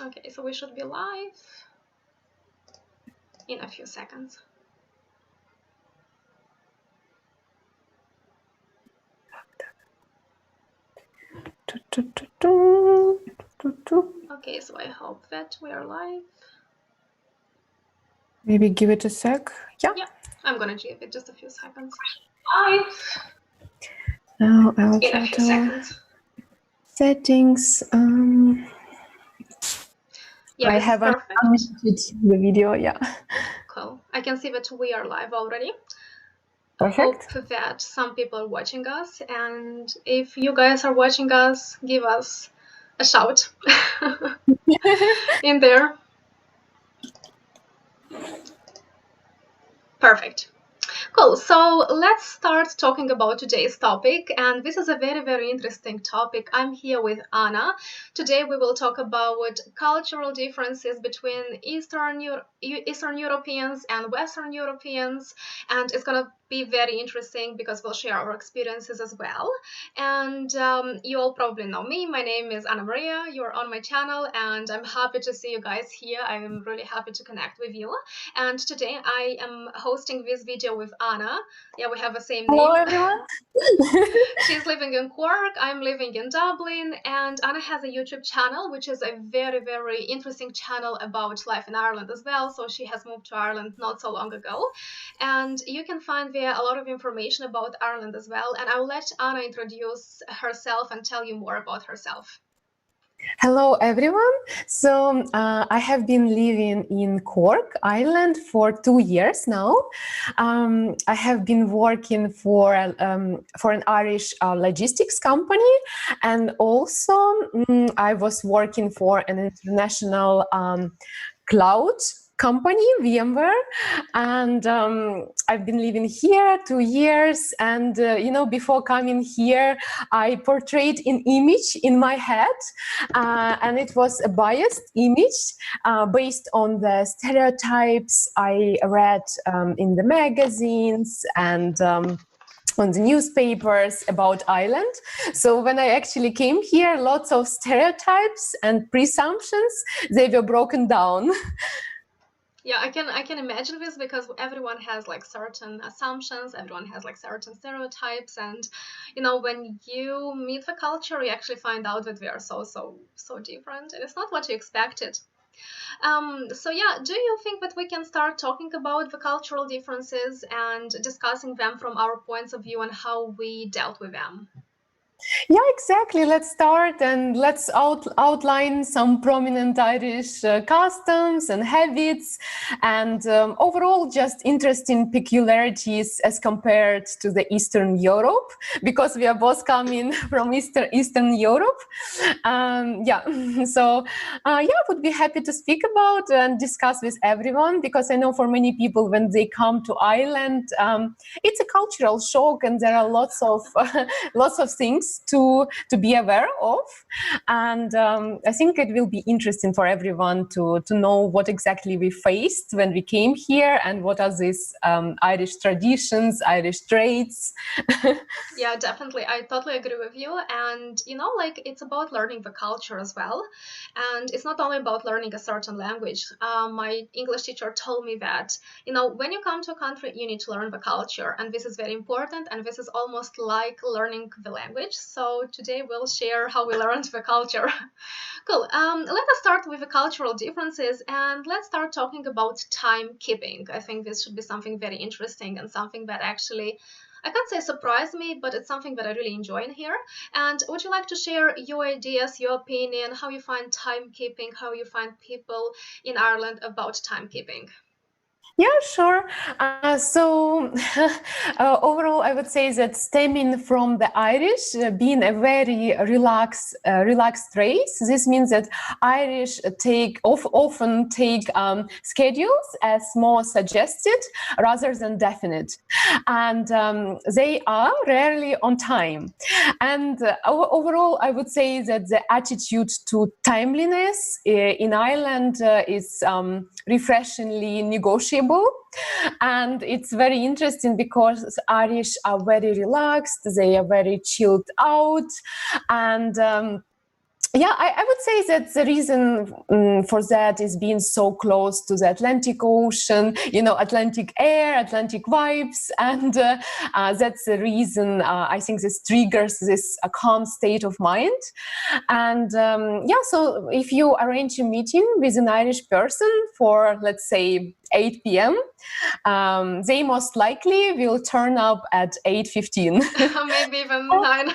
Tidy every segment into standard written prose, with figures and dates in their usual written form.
Okay, so we should be live in a few seconds. Okay, so I hope that we are live. Maybe give it a sec. Yeah. Yeah, I'm gonna give it just a few seconds. Live. Now I'll In try a few to seconds. settings. Yeah, I haven't unmuted the video. Yeah. Cool. I can see that we are live already. Perfect. Hope that some people are watching us, and if you guys are watching us, give us a shout in there. Perfect. Cool. So let's start talking about today's topic. And this is a very, very interesting topic. I'm here with Anna. Today we will talk about cultural differences between Eastern Europeans and Western Europeans. And it's going to be very interesting because we'll share our experiences as well. And you all probably know me. My name is Anna Maria. You're on my channel, and I'm happy to see you guys here. I'm really happy to connect with you. And today I am hosting this video with Anna. Yeah, we have the same name. Hello, everyone. She's living in Cork, I'm living in Dublin, and Anna has a YouTube channel, which is a very, very interesting channel about life in Ireland as well. So she has moved to Ireland not so long ago. And you can find there a lot of information about Ireland as well. And I'll let Anna introduce herself and tell you more about herself. Hello, everyone. So I have been living in Cork, Ireland for 2 years now. I have been working for an Irish logistics company, and also I was working for an international cloud company, VMware, and I've been living here 2 years. And before coming here, I portrayed an image in my head, and it was a biased image based on the stereotypes I read in the magazines and on the newspapers about Ireland. So when I actually came here, lots of stereotypes and presumptions, they were broken down. Yeah, I can imagine this because everyone has like certain assumptions, everyone has like certain stereotypes, and when you meet the culture, you actually find out that we are so different, and it's not what you expected. So yeah, do you think that we can start talking about the cultural differences and discussing them from our points of view and how we dealt with them? Yeah, exactly. Let's start and let's outline some prominent Irish customs and habits, and overall just interesting peculiarities as compared to the Eastern Europe, because we are both coming from Eastern Europe. So would be happy to speak about and discuss with everyone, because I know for many people when they come to Ireland, it's a cultural shock, and there are lots of things to be aware of, and I think it will be interesting for everyone to know what exactly we faced when we came here, and what are these Irish traditions, Irish traits. Yeah, definitely. I totally agree with you. And, it's about learning the culture as well. And it's not only about learning a certain language. My English teacher told me that, when you come to a country, you need to learn the culture. And this is very important. And this is almost like learning the language. So today we'll share how we learned the culture. Cool. Let us start with the cultural differences, and let's start talking about timekeeping. I think this should be something very interesting and something that actually, I can't say surprised me, but it's something that I really enjoy in here. And would you like to share your ideas, your opinion, how you find timekeeping, how you find people in Ireland about timekeeping? Yeah, sure. So overall, I would say that stemming from the Irish being a very relaxed race, this means that Irish often take schedules as more suggested rather than definite, and they are rarely on time. And overall, I would say that the attitude to timeliness in Ireland is refreshingly negotiable. And it's very interesting because Irish are very relaxed, they are very chilled out, and Yeah, I would say that the reason for that is being so close to the Atlantic Ocean, Atlantic air, Atlantic vibes. And that's the reason I think this triggers this calm state of mind. And so if you arrange a meeting with an Irish person for, let's say, 8 p.m., they most likely will turn up at 8:15. Maybe even 9.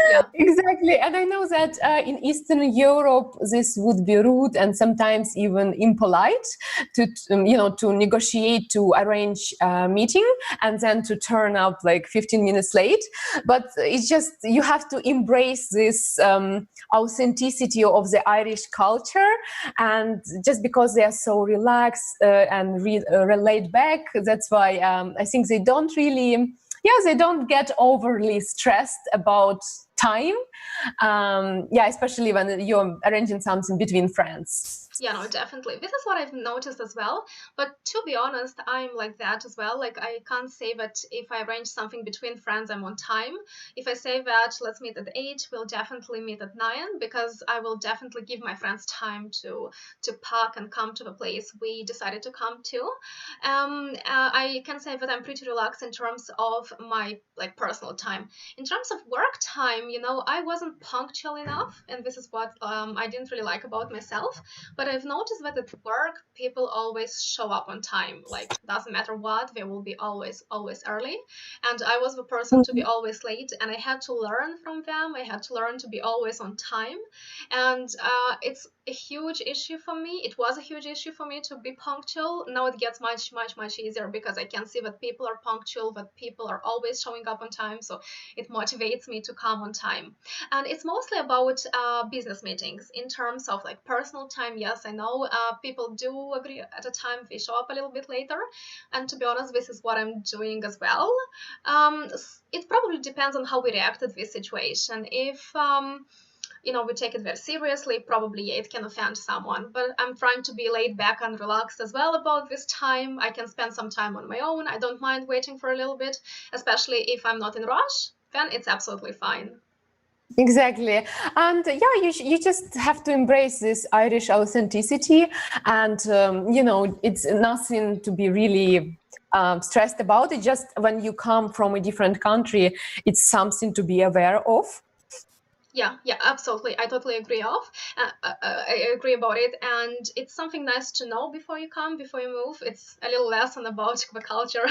Yeah. Exactly. And I know that in Eastern Europe, this would be rude and sometimes even impolite to negotiate, to arrange a meeting and then to turn up like 15 minutes late. But it's just, you have to embrace this authenticity of the Irish culture. And just because they are so relaxed and laid back, that's why I think they don't really, they don't get overly stressed about time. Especially when you're arranging something between friends. Yeah, no, definitely. This is what I've noticed as well. But to be honest, I'm like that as well. Like, I can't say that if I arrange something between friends, I'm on time. If I say that let's meet at 8, we'll definitely meet at 9, because I will definitely give my friends time to park and come to the place we decided to come to. I can say that I'm pretty relaxed in terms of my like personal time. In terms of work time, I wasn't punctual enough, and this is what I didn't really like about myself. But I've noticed that at work, people always show up on time. Like, doesn't matter what, they will be always early. And I was the person to be always late, and I had to learn from them. I had to learn to be always on time. And it's a huge issue for me. It was a huge issue for me to be punctual. Now it gets much, much, much easier, because I can see that people are punctual, that people are always showing up on time. So it motivates me to come on time. And it's mostly about business meetings. In terms of like personal time, yes, I know people do agree at a time they show up a little bit later. And to be honest, this is what I'm doing as well. It probably depends on how we react at this situation. If we take it very seriously, probably it can offend someone. But I'm trying to be laid back and relaxed as well about this time. I can spend some time on my own. I don't mind waiting for a little bit, especially if I'm not in rush. Then it's absolutely fine. Exactly. And you just have to embrace this Irish authenticity. And, it's nothing to be really stressed about. It's just when you come from a different country, it's something to be aware of. Yeah, absolutely. I totally agree. I agree about it, and it's something nice to know before you move. It's a little lesson about the culture.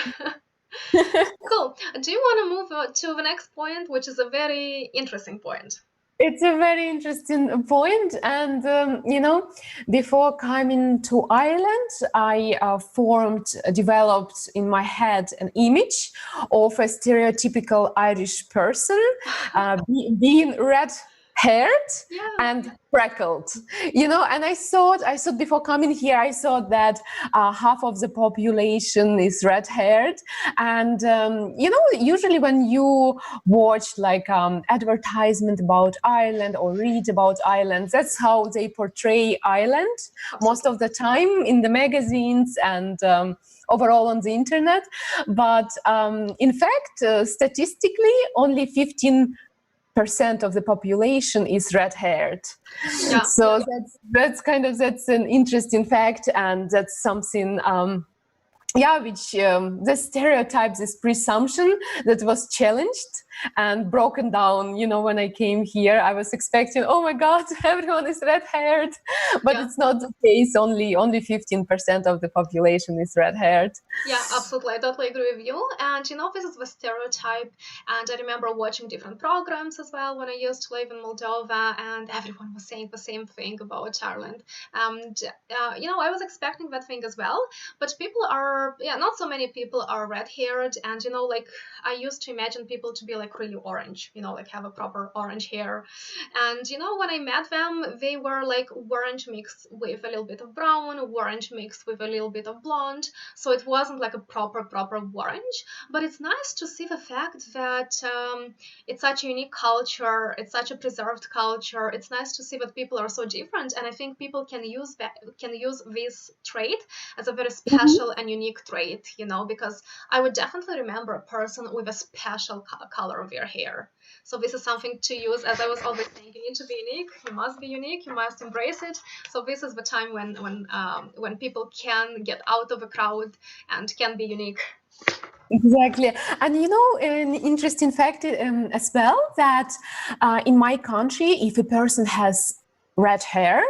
Cool. Do you want to move to the next point, which is a very interesting point? It's a very interesting point. And, before coming to Ireland, I developed in my head an image of a stereotypical Irish person being red-haired and freckled, and I thought before coming here, I thought that half of the population is red-haired. And usually when you watch like advertisement about Ireland or read about Ireland, that's how they portray Ireland most of the time in the magazines and overall on the internet. But in fact, statistically, only 15% of the population is red-haired. So that's an interesting fact, and that's something which the stereotypes, this presumption that was challenged and broken down. When I came here, I was expecting, oh my God, everyone is red-haired, but it's not the case. Only 15% of the population is red-haired. Yeah, absolutely. I totally agree with you. And this is the stereotype. And I remember watching different programs as well when I used to live in Moldova, and everyone was saying the same thing about Ireland. And I was expecting that thing as well. But people are, not so many people are red-haired. And like I used to imagine people to be like really orange, like have a proper orange hair. And when I met them, they were like orange mixed with a little bit of brown, orange mixed with a little bit of blonde. So it wasn't like a proper orange. But it's nice to see the fact that it's such a unique culture, it's such a preserved culture. It's nice to see that people are so different, and I think people can use this trait as a very special and unique unique trait, because I would definitely remember a person with a special color of their hair. So this is something to use, as I was always saying, you need to be unique, you must be unique, you must embrace it. So this is the time when people can get out of a crowd and can be unique. Exactly. And an interesting fact as well, that in my country, if a person has red hair,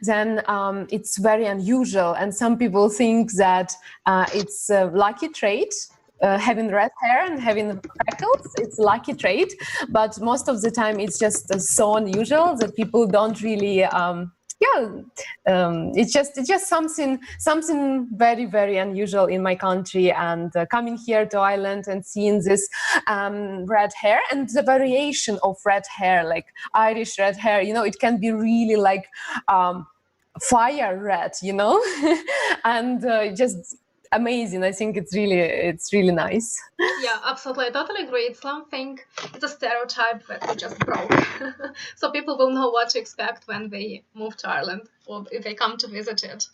then it's very unusual. And some people think that it's a lucky trait. Having red hair and having freckles, it's a lucky trait. But most of the time, it's just so unusual that people don't really it's just something very, very unusual in my country. And coming here to Ireland and seeing this red hair and the variation of red hair, like Irish red hair, it can be really like fire red, and just amazing. I think it's really nice. Yeah, absolutely. I totally agree. It's a stereotype that we just broke. So people will know what to expect when they move to Ireland or if they come to visit it.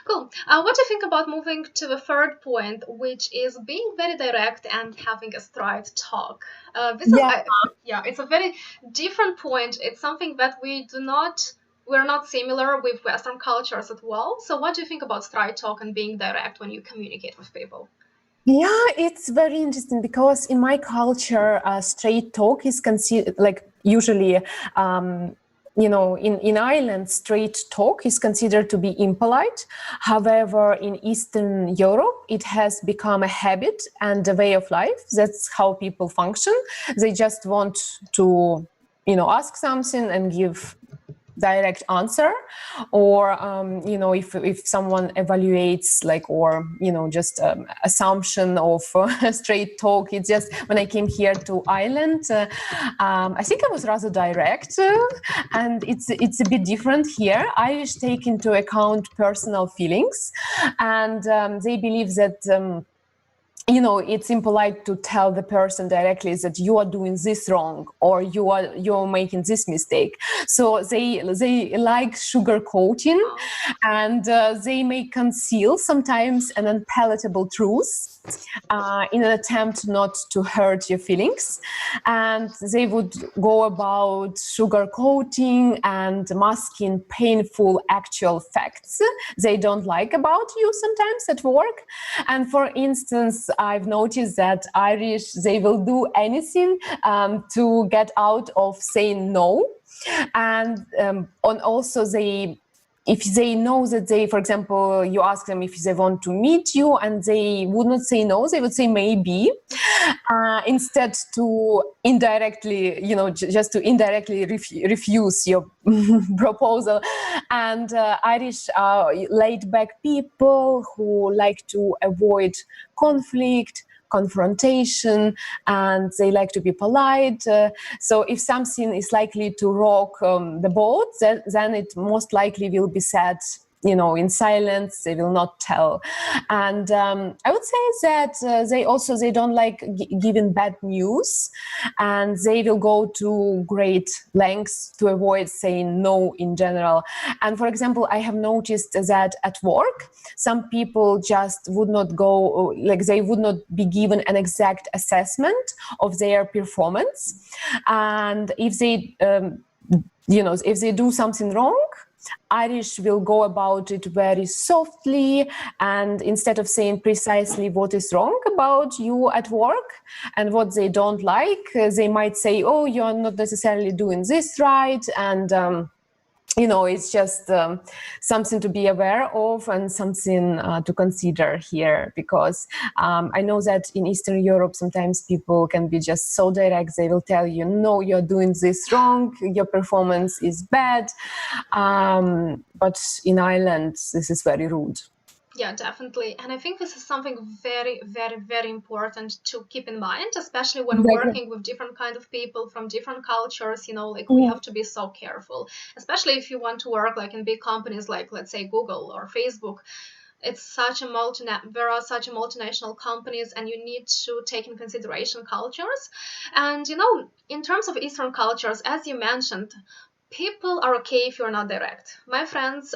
Cool. What do you think about moving to the third point, which is being very direct and having a straight talk? It's a very different point. It's something that we're not similar with Western cultures at all. So what do you think about straight talk and being direct when you communicate with people? Yeah, it's very interesting because in my culture, straight talk is considered like usually, in Ireland, straight talk is considered to be impolite. However, in Eastern Europe, it has become a habit and a way of life. That's how people function. They just want to, ask something and give direct answer, or if someone evaluates just assumption of straight talk. It's just when I came here to Ireland, I think I was rather direct, and it's a bit different here. Irish take into account personal feelings, and they believe that it's impolite to tell the person directly that you are doing this wrong or you're making this mistake. So they like sugarcoating, and they may conceal sometimes an unpalatable truth in an attempt not to hurt your feelings. And they would go about sugarcoating and masking painful actual facts they don't like about you sometimes at work. And for instance, I've noticed that Irish, they will do anything to get out of saying no. And also if they know that for example, you ask them if they want to meet you and they would not say no, they would say maybe, instead to indirectly, just to indirectly refuse your proposal. And Irish are laid back people who like to avoid conflict, confrontation, and they like to be polite. So if something is likely to rock the boat, then it most likely will be said in silence. They will not tell. And I would say that they don't like giving bad news, and they will go to great lengths to avoid saying no in general. And for example, I have noticed that at work, some people just would not go, like they would not be given an exact assessment of their performance. And if they, if they do something wrong, Irish will go about it very softly, and instead of saying precisely what is wrong about you at work and what they don't like, they might say, oh, you're not necessarily doing this right. And it's just something to be aware of and something to consider here, because I know that in Eastern Europe, sometimes people can be just so direct. They will tell you, no, you're doing this wrong, your performance is bad. But in Ireland, this is very rude. Yeah, definitely. And I think this is something very, very, very important to keep in mind, especially when working with different kind of people from different cultures, we have to be so careful, especially if you want to work like in big companies, like let's say Google or Facebook. There are such multinational companies, and you need to take in consideration cultures. And, in terms of Eastern cultures, as you mentioned, people are okay if you're not direct. My friends,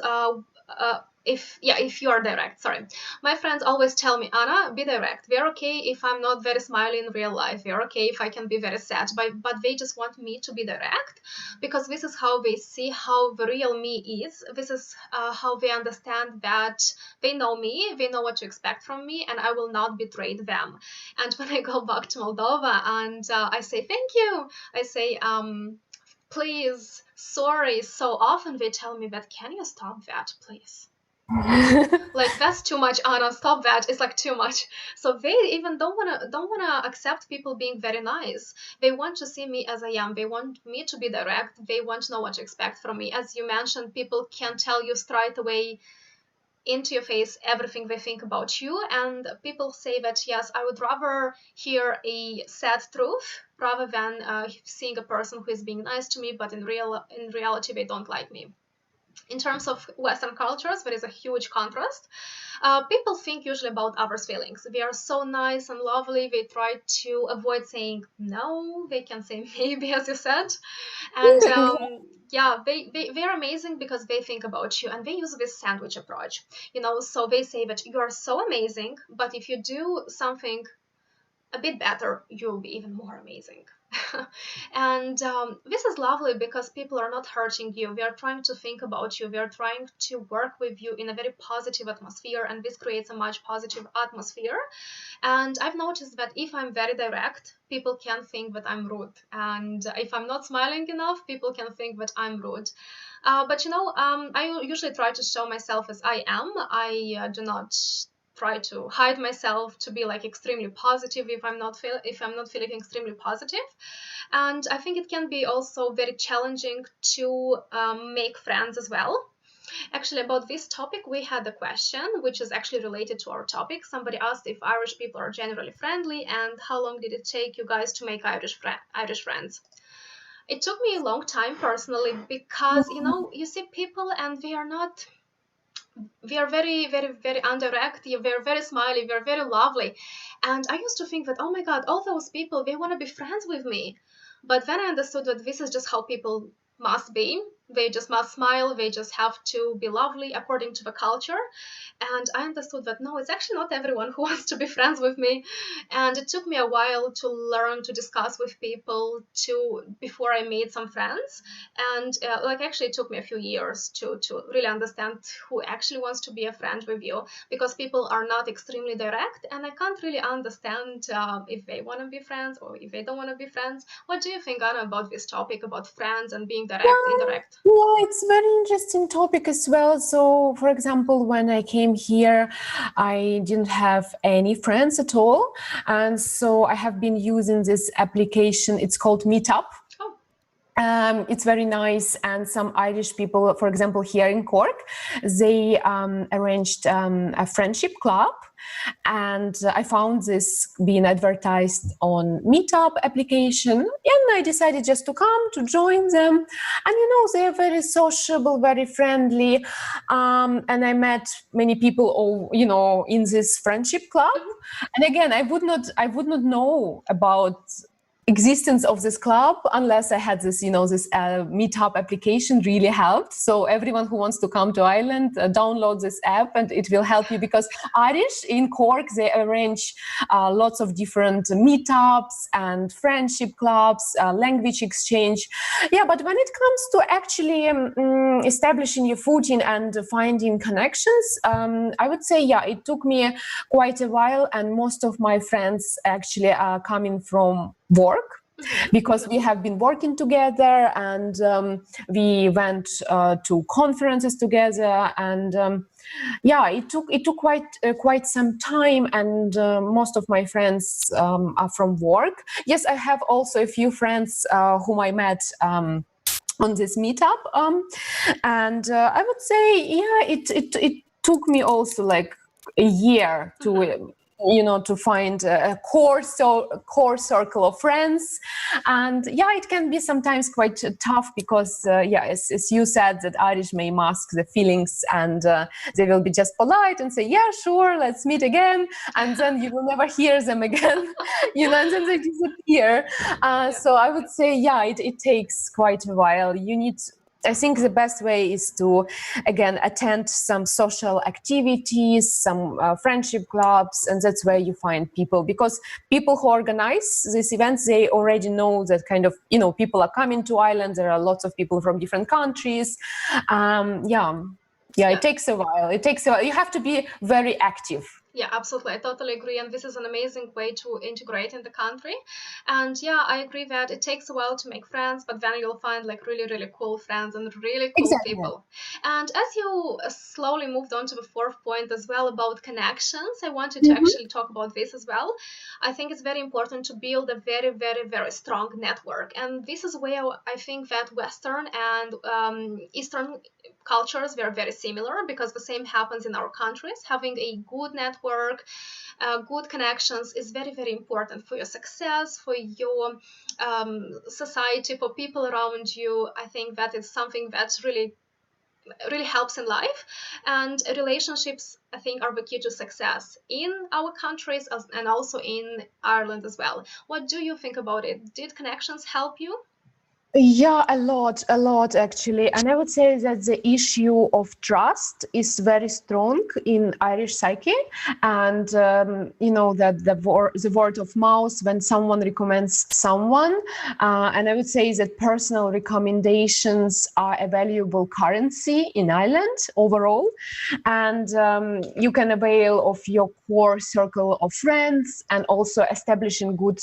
if you are direct. Sorry, my friends always tell me, Anna, be direct. We're okay if I'm not very smiley in real life. We're okay if I can be very sad, but they just want me to be direct, because this is how they see how the real me is. This is how they understand that they know me, they know what to expect from me, and I will not betray them. And when I go back to Moldova and I say thank you, I say please, sorry, so often they tell me that, can you stop that, please? Like, that's too much, Anna, stop that, it's like too much. So they even don't wanna accept people being very nice. They want to see me as I am. They want me to be direct. They want to know what to expect from me. As you mentioned, people can tell you straight away into your face everything they think about you, and people say that, yes, I would rather hear a sad truth rather than seeing a person who is being nice to me, but in reality they don't like me. In terms of Western cultures, there is a huge contrast. People think usually about others' feelings. They are so nice and lovely. They try to avoid saying no. They can say maybe, as you said. And yeah, they're amazing because they think about you, and they use this sandwich approach. So they say that you are so amazing, but if you do something a bit better, you'll be even more amazing. And this is lovely because people are not hurting you. We are trying to think about you. We are trying to work with you in a very positive atmosphere, and this creates a much positive atmosphere. And I've noticed that if I'm very direct, people can think that I'm rude. And if I'm not smiling enough, people can think that I'm rude. But I usually try to show myself as I am. I do not try to hide myself to be like extremely positive if I'm not feeling extremely positive. And I think it can be also very challenging to make friends as well. Actually, about this topic, we had a question which is actually related to our topic. Somebody asked if Irish people are generally friendly, and how long did it take you guys to make Irish friends? It took me a long time personally, because you see people and we are very, very, very indirect. We're very smiley. We're very lovely. And I used to think that, oh my God, all those people, they want to be friends with me. But then I understood that this is just how people must be. They just must smile. They just have to be lovely according to the culture. And I understood that, no, it's actually not everyone who wants to be friends with me. And it took me a while to learn to discuss with people before I made some friends. And actually it took me a few years to really understand who actually wants to be a friend with you, because people are not extremely direct, and I can't really understand if they want to be friends or if they don't want to be friends. What do you think, Anna, about this topic, about friends and being direct, indirect? Yeah, it's a very interesting topic as well. So, for example, when I came here, I didn't have any friends at all. And so I have been using this application. It's called Meetup. It's very nice, and some Irish people, for example, here in Cork, they arranged a friendship club, and I found this being advertised on Meetup application, and I decided just to come to join them. And they are very sociable, very friendly, and I met many people all in this friendship club. And again, I would not know about existence of this club unless I had this Meetup application. Really helped. So everyone who wants to come to Ireland, download this app, and it will help you, because Irish in Cork, they arrange lots of different meetups and friendship clubs, language exchange. Yeah, but when it comes to actually establishing your footing and finding connections, I would say, yeah, it took me quite a while, and most of my friends actually are coming from work, because we have been working together, and we went to conferences together, and yeah, it took quite some time, and most of my friends are from work. Yes, I have also a few friends whom I met on this meetup, and I would say, yeah, it took me also like a year to find a core circle of friends. And yeah, it can be sometimes quite tough, because as you said, that Irish may mask the feelings, and they will be just polite and say, yeah, sure, let's meet again, and then you will never hear them again, and then they disappear. So I would say, yeah, it takes quite a while. You need I think the best way is to, again, attend some social activities, some friendship clubs, and that's where you find people. Because people who organize these events, they already know that kind of, people are coming to Ireland. There are lots of people from different countries. Yeah, Yeah. it takes a while. You have to be very active. Yeah, absolutely. I totally agree. And this is an amazing way to integrate in the country. And yeah, I agree that it takes a while to make friends, but then you'll find like really, really cool friends and really cool Exactly. people. And as you slowly moved on to the fourth point as well about connections, I wanted to Mhm. actually talk about this as well. I think it's very important to build a very, very, very strong network. And this is where I think that Western and Eastern cultures were very similar, because the same happens in our countries. Having a good network, good connections is very, very important for your success, for your society, for people around you. I think that is something that's really helps in life. And relationships, I think, are the key to success in our countries and also in Ireland as well. What do you think about it? Did connections help you? Yeah, a lot actually. And I would say that the issue of trust is very strong in Irish psyche. And, that the word of mouth, when someone recommends someone, and I would say that personal recommendations are a valuable currency in Ireland overall. And you can avail of your core circle of friends and also establishing good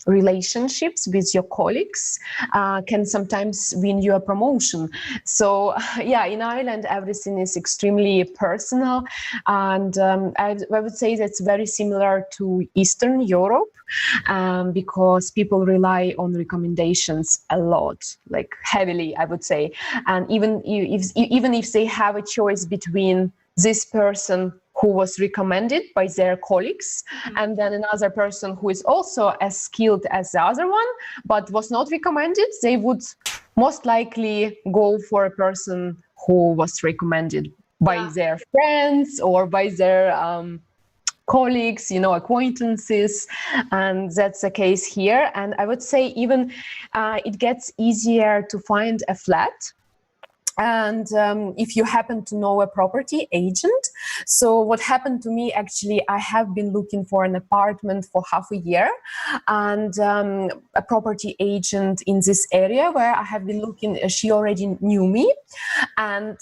relationships with your colleagues can sometimes win you a promotion. So yeah, in Ireland everything is extremely personal, and I would say that's very similar to Eastern Europe, because people rely on recommendations a lot, like heavily, I would say. And even if they have a choice between this person who was recommended by their colleagues, and then another person who is also as skilled as the other one, but was not recommended, they would most likely go for a person who was recommended by Yeah. their friends or by their colleagues, acquaintances. And that's the case here. And I would say even it gets easier to find a flat. And if you happen to know a property agent. So what happened to me, actually, I have been looking for an apartment for half a year, and a property agent in this area where I have been looking, she already knew me. And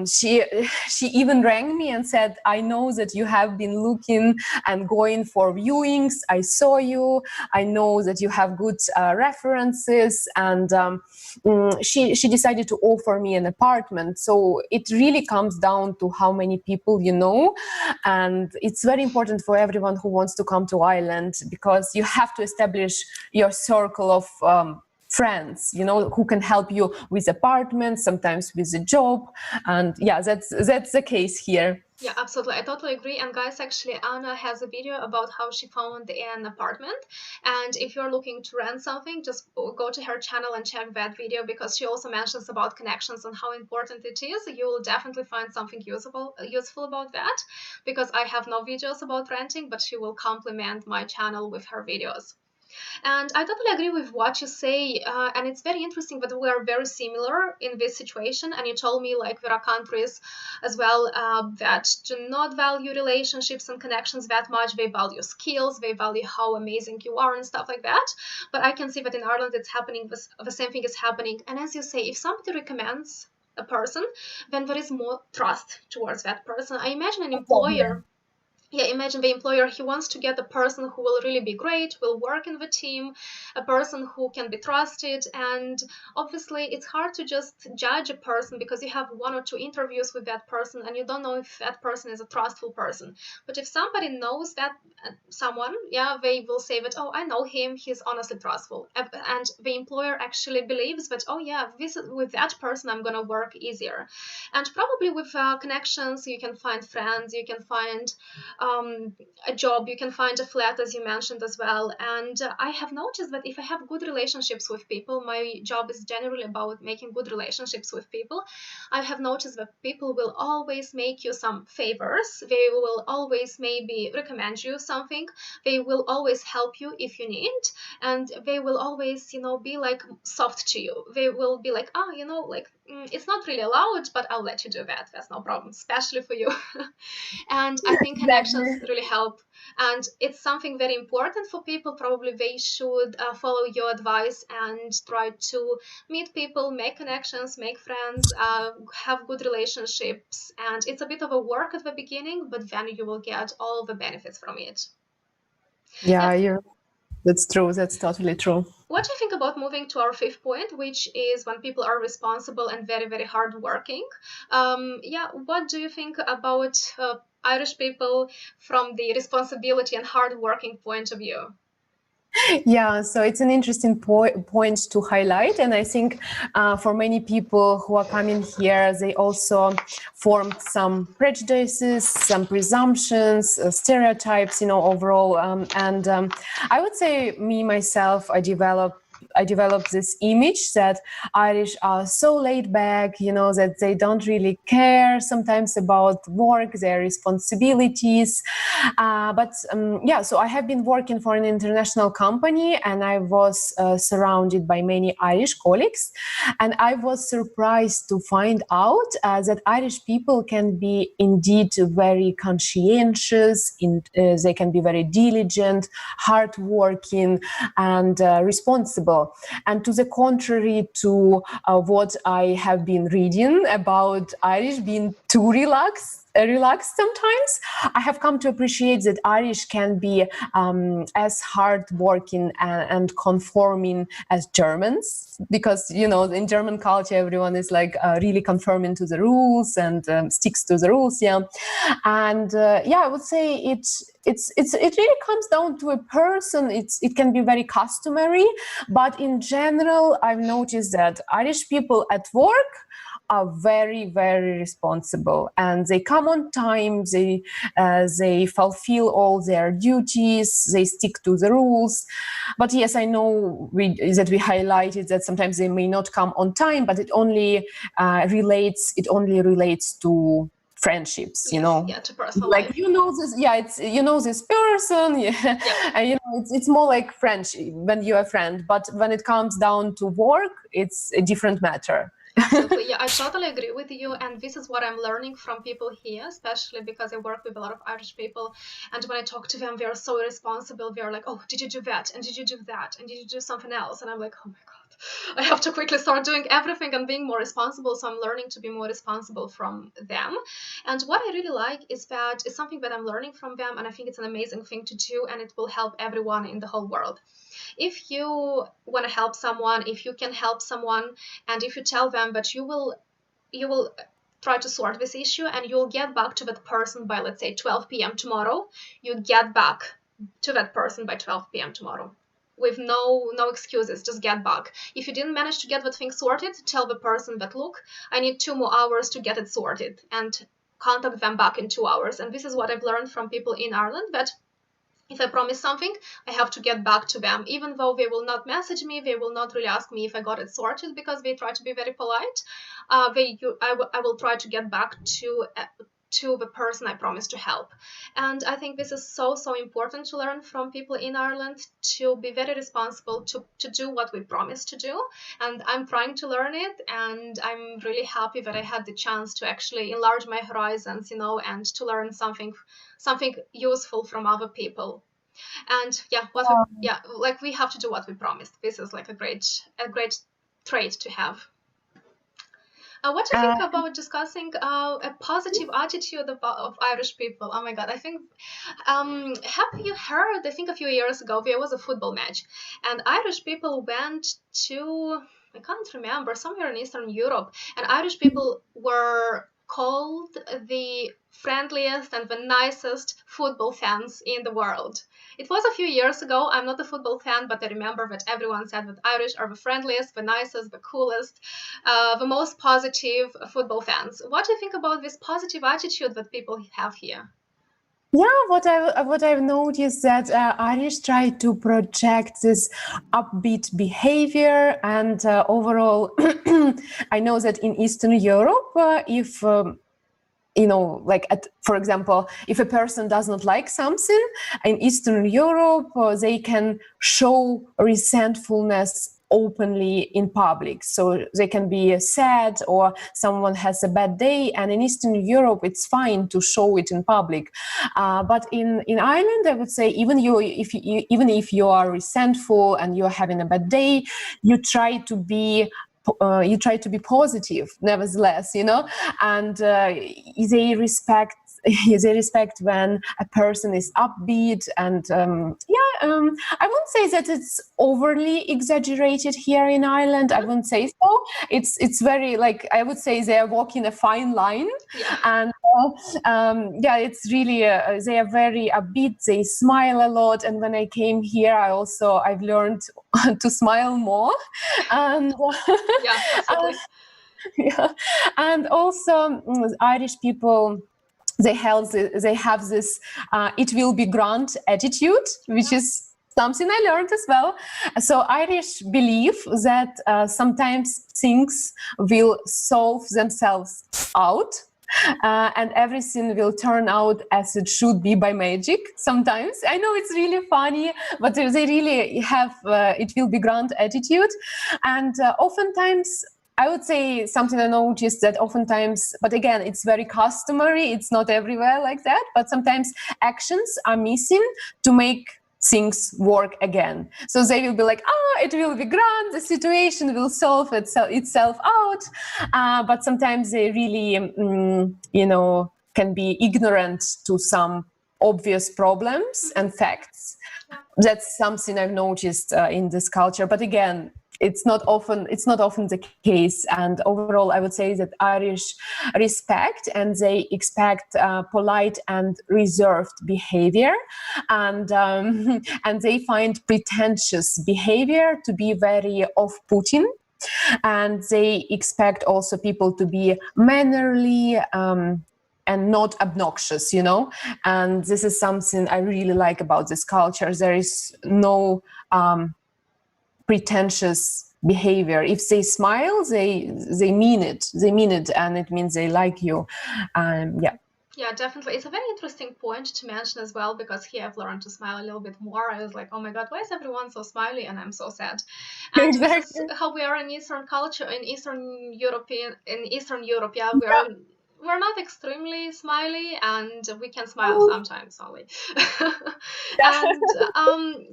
she even rang me and said, I know that you have been looking and going for viewings. I saw you. I know that you have good references. And she decided to offer me an apartment. So it really comes down to how many people you know. And it's very important for everyone who wants to come to Ireland, because you have to establish your circle of friends, who can help you with apartments, sometimes with a job. And yeah, that's the case here. Yeah, absolutely. I totally agree. And guys, actually, Anna has a video about how she found an apartment. And if you're looking to rent something, just go to her channel and check that video, because she also mentions about connections and how important it is. You will definitely find something useful about that, because I have no videos about renting, but she will complement my channel with her videos. And I totally agree with what you say. And it's very interesting that we are very similar in this situation. And you told me like there are countries as well that do not value relationships and connections that much. They value skills, they value how amazing you are and stuff like that. But I can see that in Ireland it's happening, the same thing is happening. And as you say, if somebody recommends a person, then there is more trust towards that person. I imagine an employer, yeah, imagine the employer, he wants to get a person who will really be great, will work in the team, a person who can be trusted. And obviously it's hard to just judge a person because you have one or two interviews with that person and you don't know if that person is a trustful person. But if somebody knows that someone, yeah, they will say that, oh, I know him, he's honestly trustful. And the employer actually believes that, oh yeah, with that person I'm gonna work easier. And probably with connections, you can find friends, you can find a job, you can find a flat, as you mentioned as well. And I have noticed that if I have good relationships with people, my job is generally about making good relationships with people. I have noticed that people will always make you some favors. They will always maybe recommend you something. They will always help you if you need, and they will always, be like soft to you. They will be like, like, it's not really allowed, but I'll let you do that. That's no problem, especially for you. And I think connections Exactly. really help. And it's something very important for people. Probably they should follow your advice and try to meet people, make connections, make friends, have good relationships. And it's a bit of a work at the beginning, but then you will get all the benefits from it. Yeah. Yeah, that's true. That's totally true. What do you think about moving to our fifth point, which is when people are responsible and very, very hardworking? Yeah, what do you think about Irish people from the responsibility and hardworking point of view? Yeah, so it's an interesting point to highlight. And I think for many people who are coming here, they also formed some prejudices, some presumptions, stereotypes, overall. And I would say me, myself, I developed this image that Irish are so laid back, that they don't really care sometimes about work, their responsibilities. But so I have been working for an international company, and I was surrounded by many Irish colleagues. And I was surprised to find out that Irish people can be indeed very conscientious, they can be very diligent, hardworking, and responsible. And to the contrary to what I have been reading about Irish being too relaxed sometimes, I have come to appreciate that Irish can be as hardworking and conforming as Germans, because in German culture everyone is like really conforming to the rules and sticks to the rules. Yeah, and I would say it really comes down to a person. It can be very customary, but in general, I've noticed that Irish people at work are very, very responsible, and they come on time. They fulfill all their duties. They stick to the rules. But yes, I know that we highlighted that sometimes they may not come on time, but it only relates to friendships. Yes, yeah, to personal Like life. this, yeah, it's this person, yeah, Yeah. and it's more like friendship when you're a friend. But when it comes down to work, it's a different matter. Absolutely. Yeah, I totally agree with you. And this is what I'm learning from people here, especially because I work with a lot of Irish people. And when I talk to them, they're so responsible. They're like, oh, did you do that? And did you do that? And did you do something else? And I'm like, oh my God, I have to quickly start doing everything and being more responsible. So I'm learning to be more responsible from them. And what I really like is that it's something that I'm learning from them. And I think it's an amazing thing to do. And it will help everyone in the whole world. If you want to help someone, if you can help someone, and if you tell them that you will try to sort this issue and you'll get back to that person by, let's say, 12 p.m. tomorrow, you get back to that person by 12 p.m. tomorrow with no excuses. Just get back. If you didn't manage to get that thing sorted, tell the person that, look, I need 2 more hours to get it sorted, and contact them back in 2 hours. And this is what I've learned from people in Ireland, that if I promise something, I have to get back to them. Even though they will not message me, they will not really ask me if I got it sorted, because they try to be very polite. I will try to get back to the person I promised to help. And I think this is so, so important to learn from people in Ireland, to be very responsible, to do what we promised to do. And I'm trying to learn it, and I'm really happy that I had the chance to actually enlarge my horizons, and to learn something useful from other people. And like, we have to do what we promised. This is like a great trait to have. What do you think Uh, about discussing a positive attitude of Irish people? Oh my God, I think, have you heard, I think a few years ago, there was a football match, and Irish people went to, I can't remember, somewhere in Eastern Europe, and Irish people were called the friendliest and the nicest football fans in the world. It was a few years ago. I'm not a football fan, but I remember that everyone said that Irish are the friendliest, the nicest, the coolest, the most positive football fans. What do you think about this positive attitude that people have here? Yeah, what I've noticed that Irish try to project this upbeat behavior, and overall, I know that in Eastern Europe, if like for example, if a person does not like something in Eastern Europe, they can show resentfulness openly in public. So they can be sad, or someone has a bad day, and in Eastern Europe it's fine to show it in public. But in Ireland, I would say even if you are resentful and you're having a bad day, you try to be positive nevertheless, and they respect when a person is upbeat. And I wouldn't say that it's overly exaggerated here in Ireland. I wouldn't say so. It's very, like, I would say they are walking a fine line. Yeah. And it's really they are very upbeat. They smile a lot, and when I came here, I've learned to smile more. And Yeah, absolutely. yeah, and also Irish people, they have this it will be grand attitude, which is something I learned as well. So Irish believe that sometimes things will solve themselves out. And everything will turn out as it should be by magic. Sometimes I know it's really funny, but they really have it will be grand attitude. And oftentimes, I would say something I noticed that oftentimes, but again, it's very customary. It's not everywhere like that, but sometimes actions are missing to make things work again. So they will be like, it will be grand, the situation will solve itself out. But sometimes they really, can be ignorant to some obvious problems and facts. That's something I've noticed in this culture. But again, it's not often the case. And overall, I would say that Irish respect and they expect polite and reserved behavior, and they find pretentious behavior to be very off-putting, and they expect also people to be mannerly and not obnoxious, and this is something I really like about this culture. There is no pretentious behavior. If they smile, they mean it, and it means they like you. Yeah, definitely. It's a very interesting point to mention as well, because here I've learned to smile a little bit more. I was like, oh my God, why is everyone so smiley and I'm so sad? And Exactly. this is how we are in Eastern culture, in Eastern Europe, yeah, we're not extremely smiley, and we can smile sometimes only. And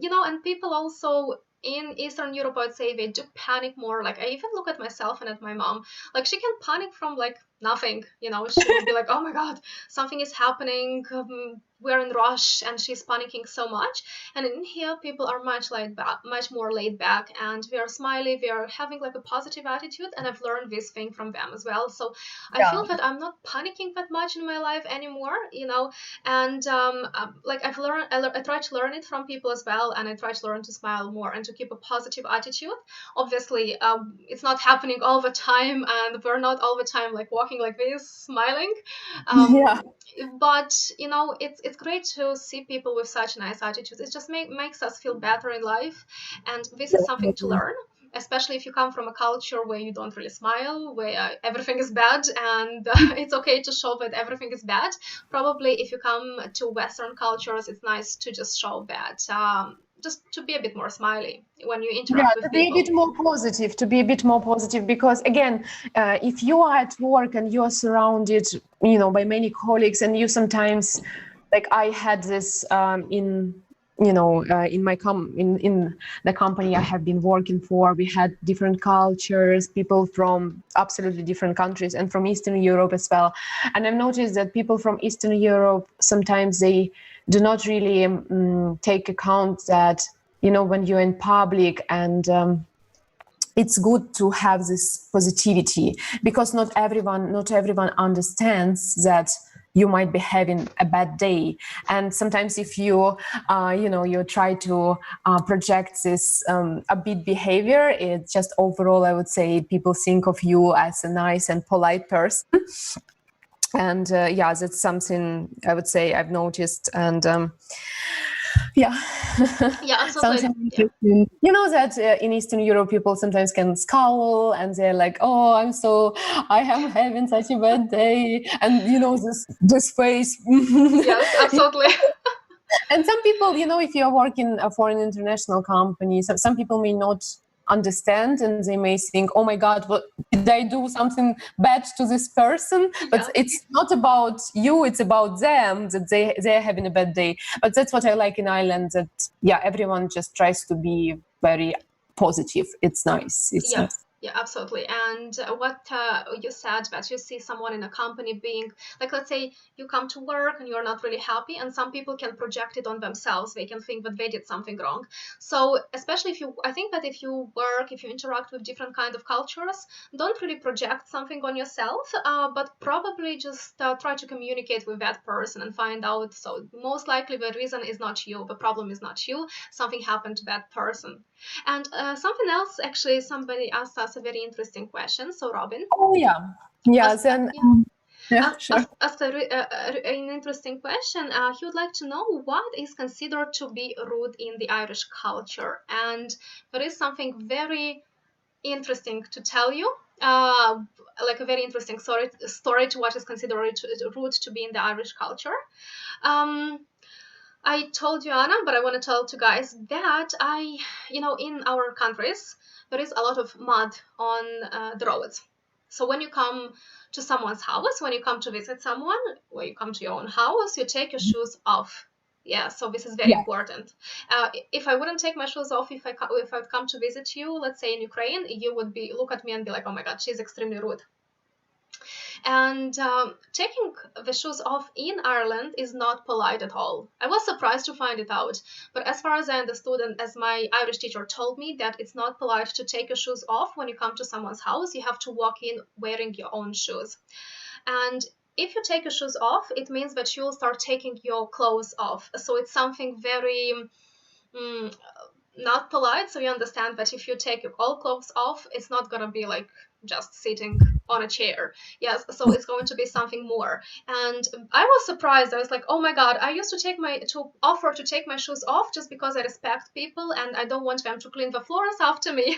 and people also in Eastern Europe, I would say they do panic more. Like, I even look at myself and at my mom. Like, she can panic from like nothing. She will be like, "Oh my God, something is happening. We're in rush," and she's panicking so much. And in here, people are much more laid back, and we are smiley. We are having like a positive attitude, and I've learned this thing from them as well. So I feel that I'm not panicking that much in my life anymore. And like I've learned, I try to learn it from people as well, and I try to learn to smile more and to keep a positive attitude. Obviously, it's not happening all the time, and we're not all the time like walking like this, smiling. But it's great to see people with such nice attitudes. It just makes us feel better in life, and this is something to learn. Especially if you come from a culture where you don't really smile, where everything is bad, and it's okay to show that everything is bad. Probably if you come to Western cultures, it's nice to just show that, just to be a bit more smiley when you interact with people. To be a bit more positive, because again, if you are at work and you are surrounded, by many colleagues, and you sometimes, like I had this in my in the company I have been working for, we had different cultures, people from absolutely different countries, and from Eastern Europe as well. And I've noticed that people from Eastern Europe, sometimes they do not really take account that, when you're in public, and it's good to have this positivity, because not everyone understands that you might be having a bad day. And sometimes if you you try to project this upbeat behavior, it just overall, I would say, people think of you as a nice and polite person. And yeah, that's something I would say I've noticed. And yeah, Yeah, absolutely. something Yeah. interesting. You know that in Eastern Europe, people sometimes can scowl and they're like, "Oh, I am having such a bad day," and you know this face. Yes, absolutely. And some people, you know, if you're working for an international company, some people may not understand and they may think, oh my God, what, did I do something bad to this person? But Yeah. it's not about you, it's about them, that they're having a bad day. But that's what I like in Ireland, that yeah, everyone just tries to be very positive. It's nice. It's Yeah. nice. Yeah, absolutely. And what you said, that you see someone in a company being like, let's say you come to work and you're not really happy, and some people can project it on themselves. They can think that they did something wrong. So especially I think that if you work, if you interact with different kind of cultures, don't really project something on yourself, but probably just try to communicate with that person and find out. So most likely the reason is not you, the problem is not you. Something happened to that person. And something else, actually, somebody asked us a very interesting question. So, Robin, Oh, yeah. Yeah, asked, then, yeah, yeah, sure. asked an interesting question. He would like to know what is considered to be rude in the Irish culture. And there is something very interesting to tell you. Like a very interesting story to what is considered rude to be in the Irish culture. Um, I told you, Anna, but I want to tell to guys that in our countries, there is a lot of mud on the roads. So when you come to someone's house, when you come to visit someone, when you come to your own house, you take your shoes off. Yeah, so this is very Yeah. important. If I wouldn't take my shoes off, if I'd come to visit you, let's say in Ukraine, you would look at me and be like, oh my God, she's extremely rude. And taking the shoes off in Ireland is not polite at all. I was surprised to find it out, but as far as I understood, and as my Irish teacher told me, that it's not polite to take your shoes off when you come to someone's house. You have to walk in wearing your own shoes. And if you take your shoes off, it means that you'll start taking your clothes off. So it's something very not polite. So you understand that if you take your all clothes off, it's not gonna be like just sitting on a chair. Yes, so it's going to be something more. And I was surprised. I was like, oh my God, I used to offer to take my shoes off just because I respect people and I don't want them to clean the floors after me.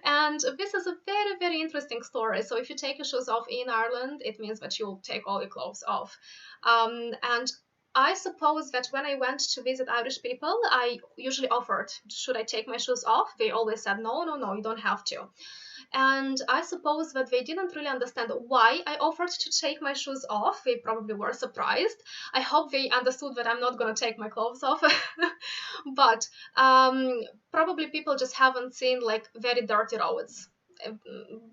And this is a very, very interesting story. So if you take your shoes off in Ireland, it means that you'll take all your clothes off. And I suppose that when I went to visit Irish people, I usually offered, should I take my shoes off? They always said, no, no, no, you don't have to. And I suppose that they didn't really understand why I offered to take my shoes off. They probably were surprised. I hope they understood that I'm not going to take my clothes off. But probably people just haven't seen like very dirty roads.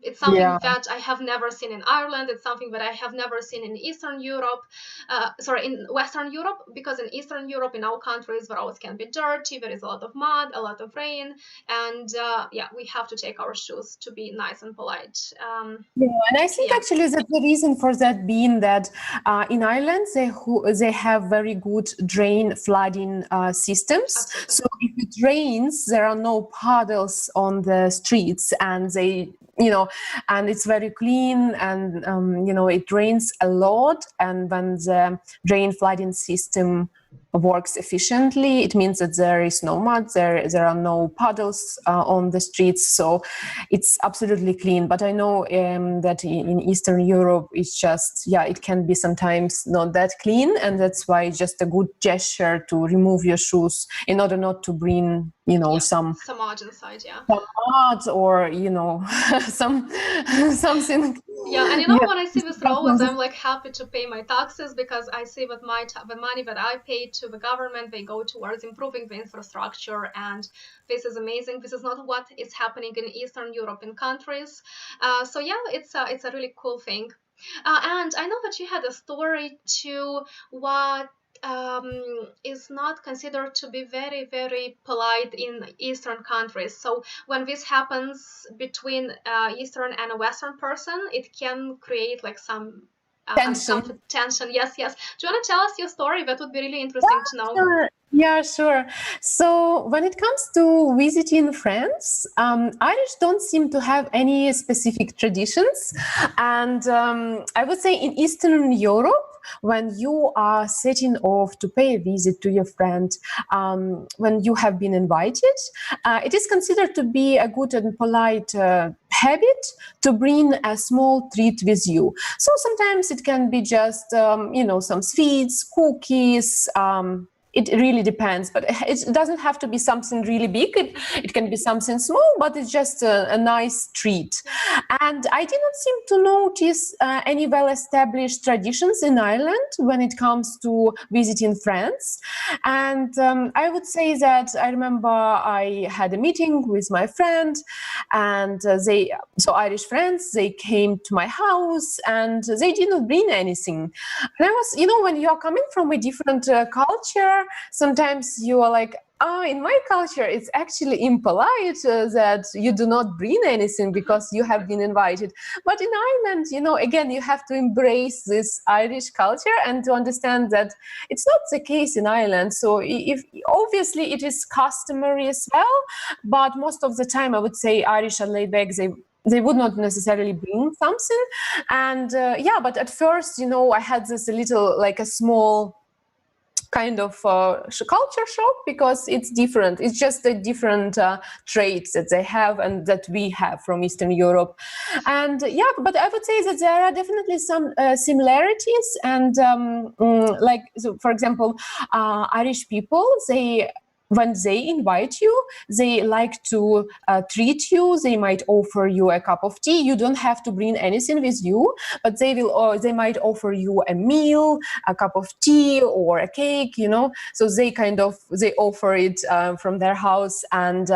It's something Yeah. that I have never seen in Ireland. It's something that I have never seen in Eastern Europe. In Western Europe, because in Eastern Europe, in our countries, the roads can be dirty. There is a lot of mud, a lot of rain, and we have to take our shoes to be nice and polite. Yeah, and I think actually that the reason for that being that in Ireland they have very good drain flooding systems. Absolutely. So if it rains, there are no puddles on the streets, and and it's very clean, and it rains a lot. And when the drain flooding system works efficiently, it means that there is no mud, there are no puddles on the streets, so it's absolutely clean. But I know that in Eastern Europe it's just it can be sometimes not that clean, and that's why it's just a good gesture to remove your shoes in order not to bring some mud inside, some mud or something. Yeah, and when I see these roads, I'm like happy to pay my taxes, because I see that the money that I pay to the government, they go towards improving the infrastructure, and this is amazing. This is not what is happening in Eastern European countries. So it's a really cool thing. And I know that you had a story to what is not considered to be very, very polite in Eastern countries. So when this happens between Eastern and a Western person, it can create like some Tension. tension. Yes. Do you want to tell us your story? That would be really interesting to know. Sure. Yeah, sure. So when it comes to visiting friends, Irish don't seem to have any specific traditions. And I would say in Eastern Europe, when you are setting off to pay a visit to your friend, when you have been invited, it is considered to be a good and polite habit to bring a small treat with you. So sometimes it can be just, some sweets, cookies. It really depends, but it doesn't have to be something really big. It can be something small, but it's just a nice treat. And I did not seem to notice any well-established traditions in Ireland when it comes to visiting friends. And I would say that I remember I had a meeting with my friend, and so Irish friends, they came to my house and they did not bring anything. And I was, when you are coming from a different culture, sometimes you are like, in my culture, it's actually impolite that you do not bring anything because you have been invited. But in Ireland, again, you have to embrace this Irish culture and to understand that it's not the case in Ireland. So if obviously it is customary as well, but most of the time, I would say Irish are laid back. They would not necessarily bring something. And but at first, I had this a small kind of culture shock because it's different. It's just the different traits that they have and that we have from Eastern Europe. And but I would say that there are definitely some similarities. And so for example, Irish people, when they invite you, they like to treat you. They might offer you a cup of tea. You don't have to bring anything with you, but they might offer you a meal, a cup of tea or a cake, So they offer it from their house, and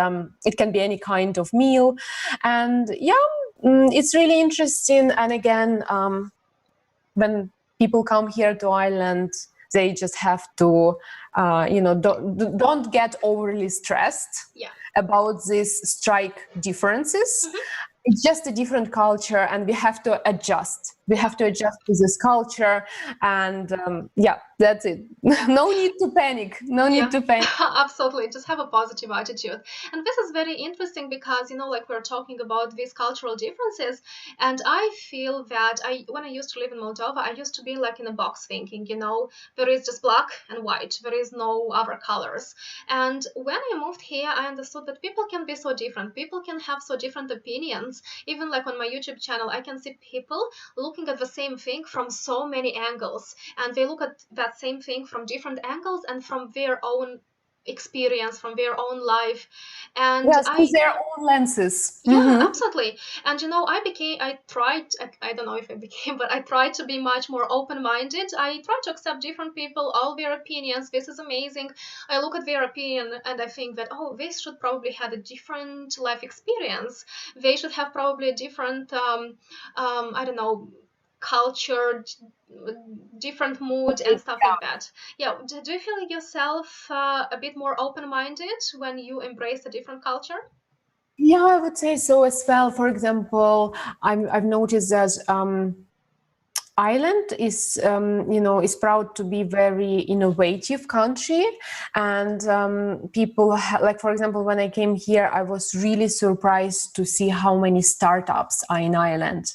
it can be any kind of meal. And it's really interesting. And again, when people come here to Ireland, they just have to, don't get overly stressed about these strike differences. Mm-hmm. It's just a different culture, and we have to adjust. We have to adjust to this culture, and that's it. No need to panic. No need to panic. Absolutely, just have a positive attitude. And this is very interesting because we're talking about these cultural differences, and I feel that when I used to live in Moldova, I used to be like in a box thinking, there is just black and white. There is no other colors. And when I moved here, I understood that people can be so different. People can have so different opinions. Even like on my YouTube channel, I can see people looking at the same thing from so many angles, and they look at that same thing from different angles and from their own experience, from their own life, and through their own lenses. Absolutely. And I tried, I don't know if I became, but I tried to be much more open-minded. I tried to accept different people, all their opinions. This is amazing. I look at their opinion and I think that, they should probably have a different life experience. They should have probably a different I don't know, culture, different mood and stuff like that. Do you feel yourself a bit more open-minded when you embrace a different culture? I would say so as well. For example, I've noticed that Ireland is, is proud to be very innovative country, and people like, for example, when I came here, I was really surprised to see how many startups are in Ireland.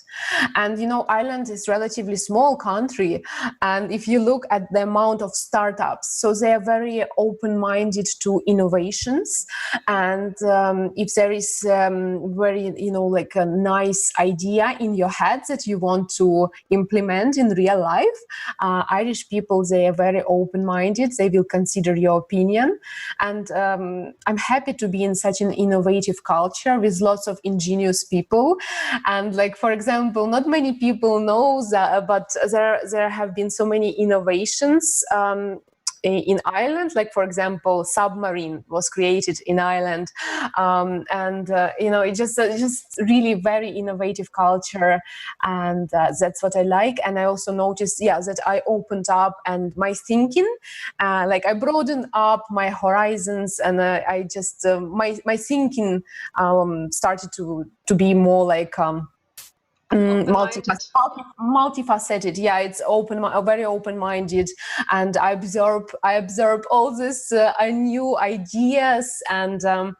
And Ireland is relatively small country, and if you look at the amount of startups, so they are very open-minded to innovations, and if there is very like a nice idea in your head that you want to implement in real life, Irish people, they are very open-minded. They will consider your opinion, and I'm happy to be in such an innovative culture with lots of ingenious people. And like, for example, not many people know that, but there have been so many innovations in Ireland. Like, for example, submarine was created in Ireland, and it's just really very innovative culture, and that's what I like. And I also noticed, that I opened up and my thinking, like I broadened up my horizons, and I just my thinking started to be more like Open-minded. Multifaceted. Yeah, it's very open-minded, and I absorb all this new ideas, and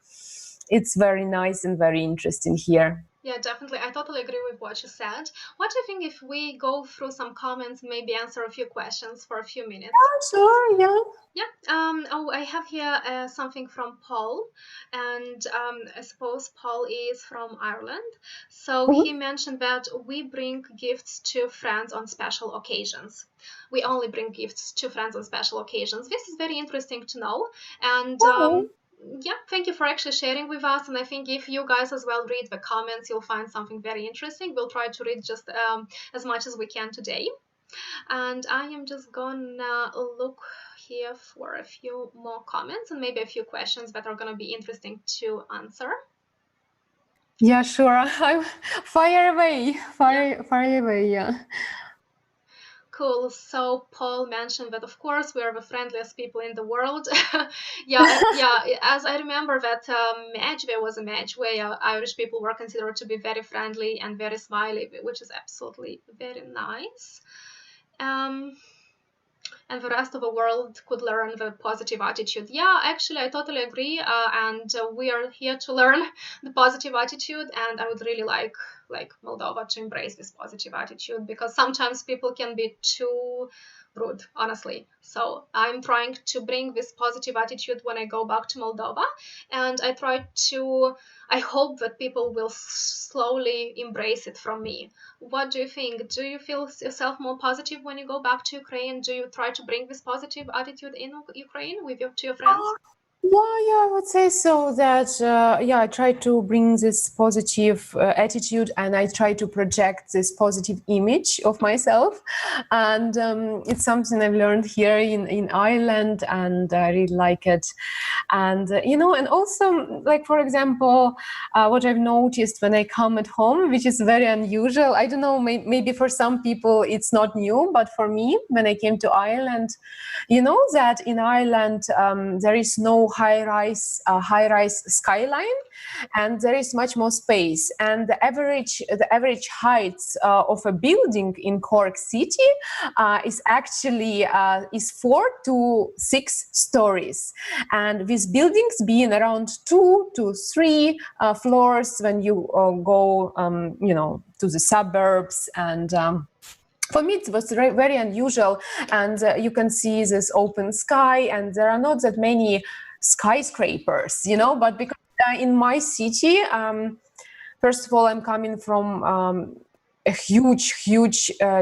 it's very nice and very interesting here. Yeah, definitely. I totally agree with what you said. What do you think if we go through some comments, maybe answer a few questions for a few minutes? Sure, yeah. Yeah. Oh, I have here something from Paul, and I suppose Paul is from Ireland. So he mentioned that we bring gifts to friends on special occasions. We only bring gifts to friends on special occasions. This is very interesting to know, and yeah, thank you for actually sharing with us. And I think if you guys as well read the comments, you'll find something very interesting. We'll try to read just as much as we can today. And I am just gonna look here for a few more comments and maybe a few questions that are gonna be interesting to answer. Yeah, sure. Fire away. Fire away, yeah. Cool. So Paul mentioned that, of course, we are the friendliest people in the world. Yeah, as I remember that match, there was a match where Irish people were considered to be very friendly and very smiley, which is absolutely very nice. And the rest of the world could learn the positive attitude. Yeah, actually, I totally agree. And we are here to learn the positive attitude. And I would really like Moldova to embrace this positive attitude, because sometimes people can be too rude, honestly. So I'm trying to bring this positive attitude when I go back to Moldova, and I hope that people will slowly embrace it from me. What do you think? Do you feel yourself more positive when you go back to Ukraine? Do you try to bring this positive attitude in Ukraine to your friends? Yeah, I would say so. That I try to bring this positive attitude, and I try to project this positive image of myself. And it's something I've learned here in Ireland, and I really like it. And and also, like, for example, what I've noticed when I come at home, which is very unusual. I don't know, maybe for some people it's not new, but for me, when I came to Ireland, you know that in Ireland there is no high-rise skyline, and there is much more space. And the average height of a building in Cork City is actually is 4 to 6 stories, and these buildings being around 2 to 3 floors when you go, to the suburbs. And for me, it was very unusual, and you can see this open sky, and there are not that many skyscrapers, but because in my city, first of all, I'm coming from a huge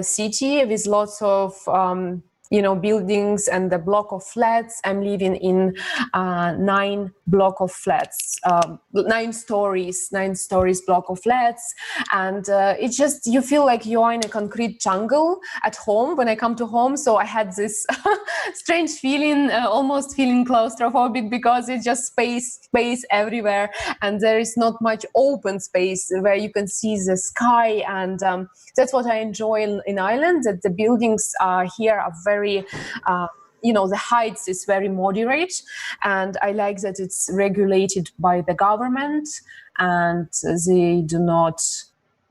city with lots of buildings and the block of flats. I'm living in 9 block of flats, 9 stories block of flats, and it's just, you feel like you are in a concrete jungle at home when I come to home. So I had this strange feeling, almost feeling claustrophobic, because it's just space everywhere, and there is not much open space where you can see the sky. And that's what I enjoy in Ireland, that the buildings here are very, the heights is very moderate, and I like that it's regulated by the government, and they do not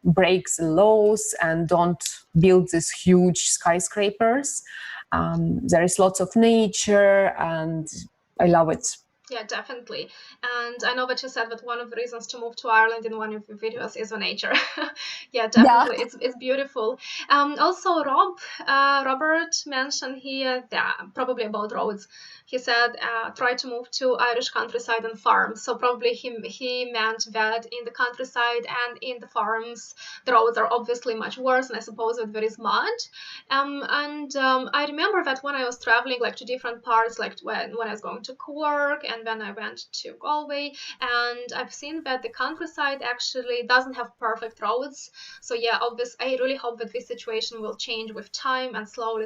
break the laws and don't build these huge skyscrapers. There is lots of nature, and I love it. Yeah, definitely. And I know that you said that one of the reasons to move to Ireland in one of your videos is the nature. Yeah, definitely. Yeah. It's beautiful. Also, Robert mentioned here, probably about roads. He said, try to move to Irish countryside and farms. So probably he meant that in the countryside and in the farms, the roads are obviously much worse, and I suppose that there is mud. I remember that when I was traveling, like, to different parts, like when I was going to Cork, and then I went to Galway, and I've seen that the countryside actually doesn't have perfect roads. So yeah, I really hope that this situation will change with time, and slowly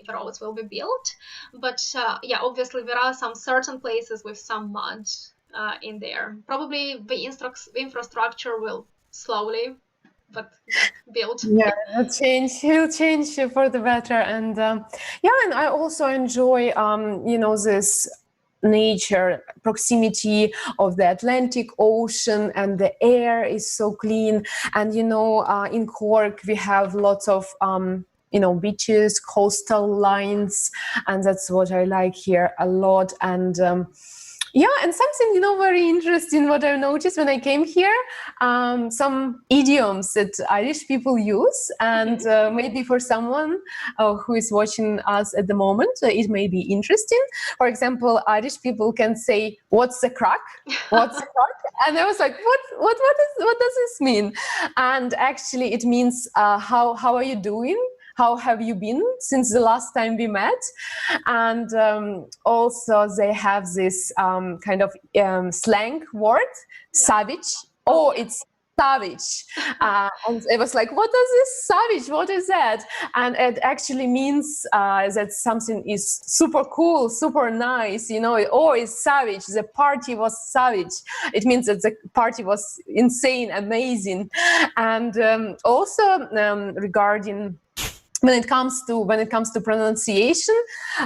the roads will be built. But yeah, obviously there are some certain places with some mud in there. Probably the infrastructure will slowly but build. Yeah, it'll change for the better. And and I also enjoy this nature, proximity of the Atlantic Ocean, and the air is so clean. And in Cork we have lots of beaches, coastal lines, and that's what I like here a lot. And and something very interesting what I noticed when I came here, some idioms that Irish people use, and maybe for someone who is watching us at the moment, it may be interesting. For example, Irish people can say, "What's the crack? What's the crack?" And I was like, what does this mean? And actually, it means how are you doing? How have you been since the last time we met? And also they have this kind of slang word, savage. Oh, it's savage. And it was like, what does this savage? What is that? And it actually means that something is super cool, super nice, oh, it's savage. The party was savage. It means that the party was insane, amazing. And also regarding when it comes to pronunciation,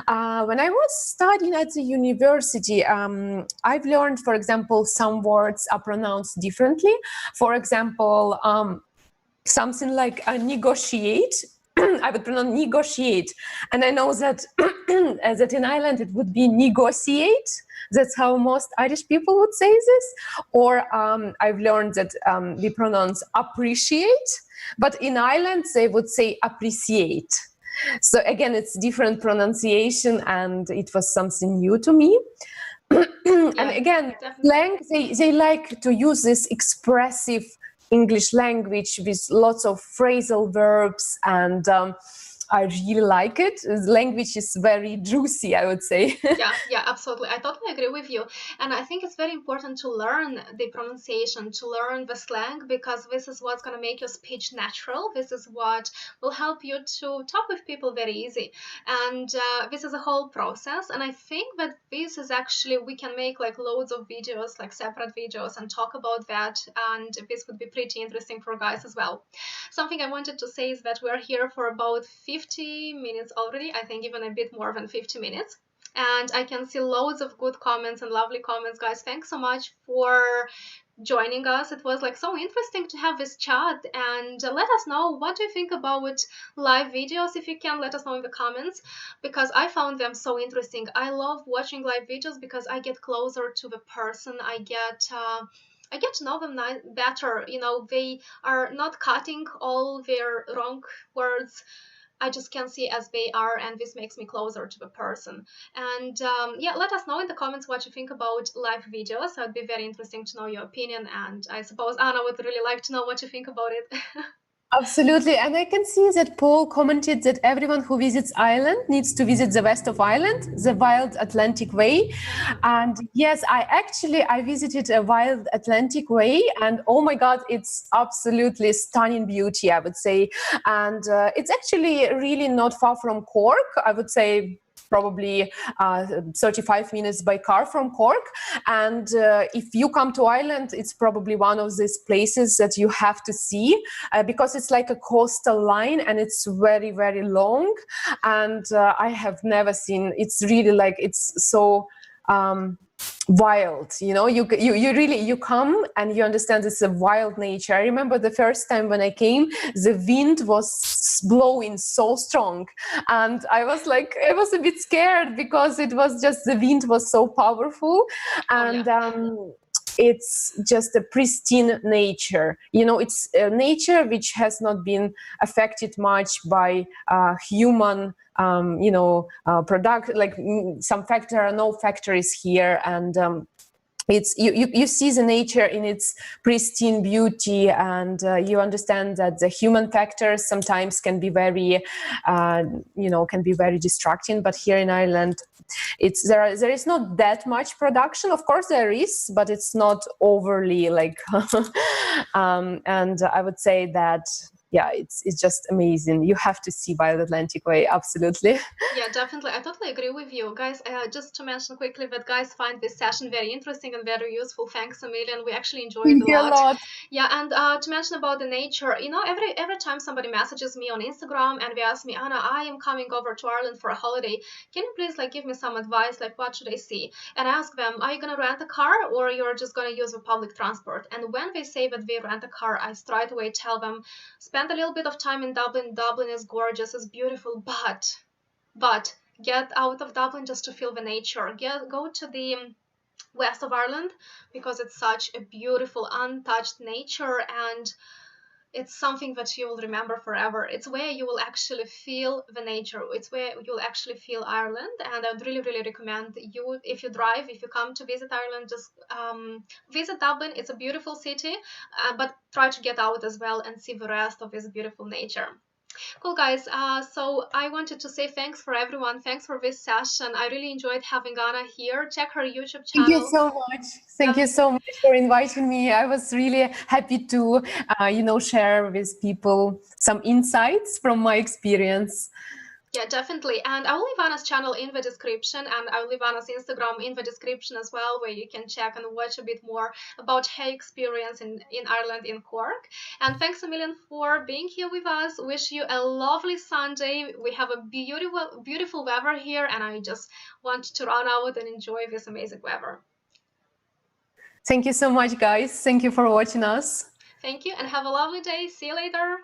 when I was studying at the university, I've learned, for example, some words are pronounced differently. For example, something like negotiate, I would pronounce negotiate, and I know that that in Ireland it would be negotiate. That's how most Irish people would say this. Or I've learned that we pronounce appreciate, but in Ireland they would say appreciate. So again, it's different pronunciation, and it was something new to me. And again, slang, they like to use this expressive English language with lots of phrasal verbs, and I really like it. The language is very juicy, I would say. Yeah, absolutely. I totally agree with you. And I think it's very important to learn the pronunciation, to learn the slang, because this is what's going to make your speech natural. This is what will help you to talk with people very easy. And this is a whole process. And I think that this is actually, we can make like loads of videos, like separate videos, and talk about that. And this would be pretty interesting for guys as well. Something I wanted to say is that we're here for about 50 minutes already. I think even a bit more than 50 minutes. And I can see loads of good comments and lovely comments, guys. Thanks so much for joining us. It was like so interesting to have this chat, and let us know what do you think about live videos. If you can, let us know in the comments, because I found them so interesting. I love watching live videos because I get closer to the person. I get to know them better. They are not cutting all their wrong words. I just can see as they are, and this makes me closer to the person. And let us know in the comments what you think about live videos. It would be very interesting to know your opinion, and I suppose Anna would really like to know what you think about it. Absolutely. And I can see that Paul commented that everyone who visits Ireland needs to visit the west of Ireland, the Wild Atlantic Way. And yes, I visited a Wild Atlantic Way, and oh my God, it's absolutely stunning beauty, I would say. And it's actually really not far from Cork. I would say probably 35 minutes by car from Cork. And if you come to Ireland, it's probably one of these places that you have to see, because it's like a coastal line, and it's very, very long. And I have never seen, it's really like, it's so wild, you come and you understand it's a wild nature. I remember the first time when I came, the wind was blowing so strong, and I was a bit scared, because it was just, the wind was so powerful. And it's just a pristine nature. It's a nature which has not been affected much by human product, like there are no factories here, and it's you see the nature in its pristine beauty, and you understand that the human factors sometimes can be very distracting. But here in Ireland, there is not that much production. Of course there is, but it's not overly like and I would say that yeah, it's just amazing. You have to see by the Atlantic Way, absolutely. Yeah, definitely. I totally agree with you. Guys, just to mention quickly that guys find this session very interesting and very useful. Thanks a million. We actually enjoy it Thank a you a lot. lot. Yeah, and to mention about the nature, you know, every time somebody messages me on Instagram and they ask me, Anna, I am coming over to Ireland for a holiday. Can you please like give me some advice? Like, what should I see? And I ask them, are you gonna rent a car or you're just gonna use the public transport? And when they say that they rent a car, I straight away tell them, spend a little bit of time in Dublin. Dublin is gorgeous, it's beautiful, but get out of Dublin just to feel the nature. Go to the west of Ireland because it's such a beautiful, untouched nature, and it's something that you will remember forever. It's where you will actually feel the nature. It's where you'll actually feel Ireland, and I would really, really recommend you, if you drive, if you come to visit Ireland, just visit Dublin. It's a beautiful city, but try to get out as well and see the rest of this beautiful nature. Cool, guys. So I wanted to say thanks for everyone. Thanks for this session. I really enjoyed having Anna here. Check her YouTube Thank you channel. so much. Thank you so much for inviting me. I was really happy to, share with people some insights from my experience. Yeah, definitely. And I will leave Anna's channel in the description, and I will leave Anna's Instagram in the description as well, where you can check and watch a bit more about her experience in Ireland, in Cork. And thanks a million for being here with us. Wish you a lovely Sunday. We have a beautiful, beautiful weather here, and I just want to run out and enjoy this amazing weather. Thank you so much, guys. Thank you for watching us. Thank you, and have a lovely day. See you later.